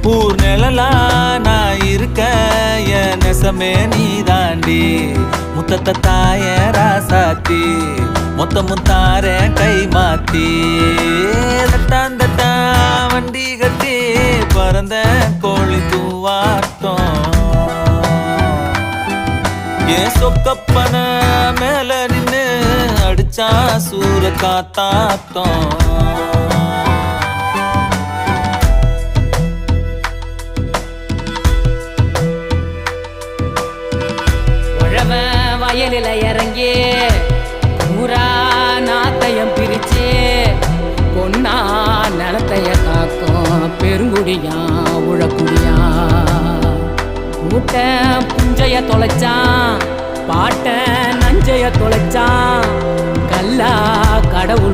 ஊர் நிழலா நான் இருக்க என் நெசமே நீ தாண்டி முத்தத்த தாய ராசாத்தி மொத்தமும் தார கை மாத்தி தட்டாந்தட்டா வண்டி கட்டி பறந்த கோழி தூவாட்டம் ஏன் சொக்கப்பன மேல நின்னு அடிச்சா சூற காத்தாட்டம் வயலில இறங்கி ஊரா நாத்தையம் பிரிச்சு பொன்னா நிலத்தைய காக்கும் பெருங்குடியா உழக்குடியா கூட்ட புஞ்சைய தொலைச்சான் பாட்ட நஞ்சைய தொலைச்சான் கல்லா கடவுள்